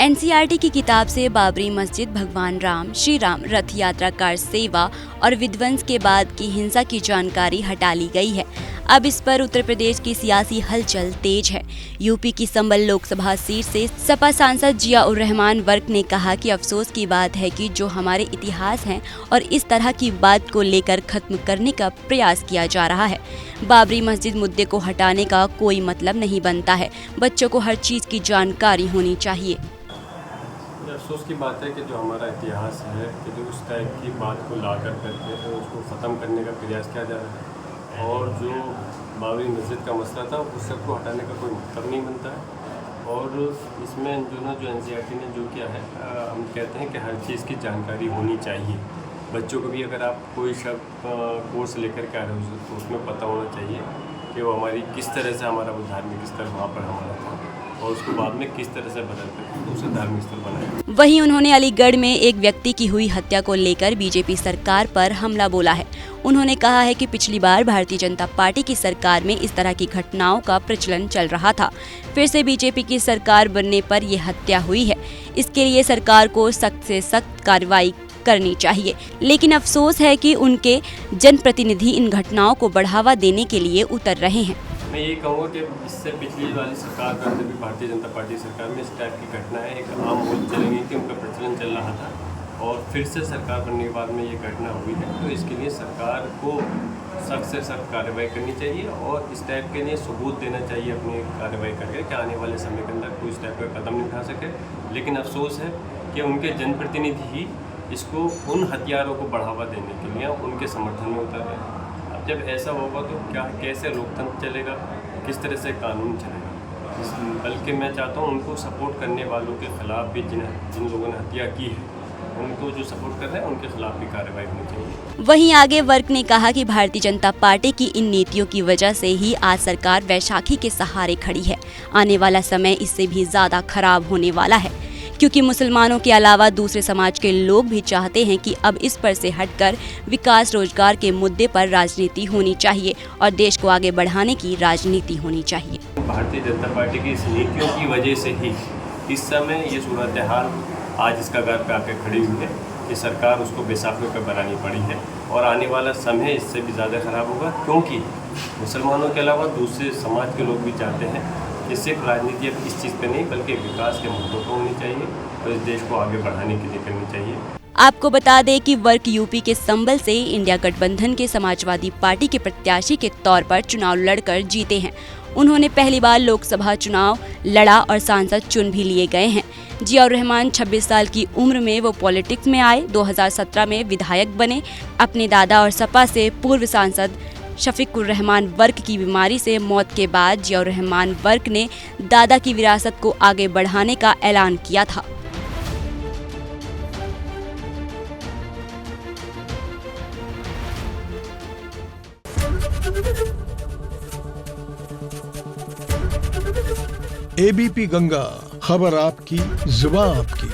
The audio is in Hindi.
एनसीईआरटी की किताब से बाबरी मस्जिद, भगवान राम, श्री राम रथ यात्रा कार सेवा और विध्वंस के बाद की हिंसा की जानकारी हटा ली गई है। अब इस पर उत्तर प्रदेश की सियासी हलचल तेज है। यूपी की संबल लोकसभा सीट से सपा सांसद जिया-उर-रहमान वर्क ने कहा कि अफसोस की बात है कि जो हमारे इतिहास हैं और इस तरह की बात को लेकर खत्म करने का प्रयास किया जा रहा है। बाबरी मस्जिद मुद्दे को हटाने का कोई मतलब नहीं बनता है। बच्चों को हर चीज की जानकारी होनी चाहिए। अफसोस की बात है कि जो हमारा इतिहास है कि जो उस टाइप की बात को ला करके तो उसको ख़त्म करने का प्रयास किया जा रहा है और जो बाबरी मस्जिद का मसला था उस सबको हटाने का कोई मतलब नहीं बनता है। और इसमें जो एनसीईआरटी ने जो किया है, हम कहते हैं कि हर चीज़ की जानकारी होनी चाहिए। बच्चों को भी अगर आप कोई कोर्स लेकर के आ रहे हो तो उसमें पता होना चाहिए कि वो हमारी किस तरह से हमारा वो धार्मिक स्थल वहाँ पर हमारा था और उसको बाद में किस तरह से बदल कर दूसरा धार्मिक स्थल बनाया। वहीं उन्होंने अलीगढ़ में एक व्यक्ति की हुई हत्या को लेकर बीजेपी सरकार पर हमला बोला है। उन्होंने कहा है कि पिछली बार भारतीय जनता पार्टी की सरकार में इस तरह की घटनाओं का प्रचलन चल रहा था। फिर से बीजेपी की सरकार बनने पर ये हत्या हुई है। इसके लिए सरकार को सख्त से सख्त कार्रवाई करनी चाहिए। लेकिन अफसोस है कि उनके जनप्रतिनिधि इन घटनाओं को बढ़ावा देने के लिए उतर रहे हैं। मैं ये कहूँगा कि इससे पिछली वाली सरकार का भी भारतीय जनता पार्टी सरकार में इस टाइप की घटनाएं एक आम बोल चली गई थी, उनका प्रचलन चल रहा था और फिर से सरकार बनने के बाद में ये घटना हुई है। तो इसके लिए सरकार को सख्त से सख्त कार्रवाई करनी चाहिए और इस टाइप के लिए सबूत देना चाहिए अपनी कार्रवाई करके कि आने वाले समय के अंदर कोई इस टाइप का कदम नहीं उठा सके। लेकिन अफसोस है कि उनके जनप्रतिनिधि ही इसको उन हथियारों को बढ़ावा देने के लिए उनके समर्थन में उतर रहे हैं। अब जब ऐसा होगा तो कैसे लोकतंत्र चलेगा, किस तरह से कानून चलेगा। बल्कि मैं चाहता हूँ उनको सपोर्ट करने वालों के खिलाफ भी जिन लोगों ने हत्या की है उनको जो सपोर्ट कर रहे हैं उनके खिलाफ भी कार्रवाई होनी चाहिए। वहीं आगे वर्क ने कहा कि भारतीय जनता पार्टी की इन नीतियों की वजह से ही आज सरकार वैशाखी के सहारे खड़ी है। आने वाला समय इससे भी ज्यादा खराब होने वाला है, क्योंकि मुसलमानों के अलावा दूसरे समाज के लोग भी चाहते हैं कि अब इस पर से हटकर विकास रोजगार के मुद्दे पर राजनीति होनी चाहिए और देश को आगे बढ़ाने की राजनीति होनी चाहिए। भारतीय जनता पार्टी की इस नीतियों की वजह से ही इस समय ये सूरत हाल आज इसका घर पे आकर खड़ी हुई है कि सरकार उसको बेसाखों पर बनानी पड़ी है और आने वाला समय इससे भी ज़्यादा खराब होगा, क्योंकि मुसलमानों के अलावा दूसरे समाज के लोग भी चाहते हैं कि सिर्फ राजनीति अब इस चीज़ पे नहीं बल्कि विकास के मुद्दों पर होनी चाहिए और इस देश को आगे बढ़ाने के लिए करनी चाहिए। आपको बता दें कि वर्क यूपी के संबल से इंडिया गठबंधन के समाजवादी पार्टी के प्रत्याशी के तौर पर चुनाव लड़कर जीते हैं। उन्होंने पहली बार लोकसभा चुनाव लड़ा और सांसद चुन भी लिए गए हैं। जिया-उर-रहमान 26 साल की उम्र में वो पॉलिटिक्स में आए। 2017 में विधायक बने। अपने दादा और सपा से पूर्व सांसद शफीकुर-रहमान वर्क की बीमारी से मौत के बाद जिया-उर-रहमान वर्क ने दादा की विरासत को आगे बढ़ाने का ऐलान किया था। एबीपी गंगा, खबर आपकी, जुबान आपकी।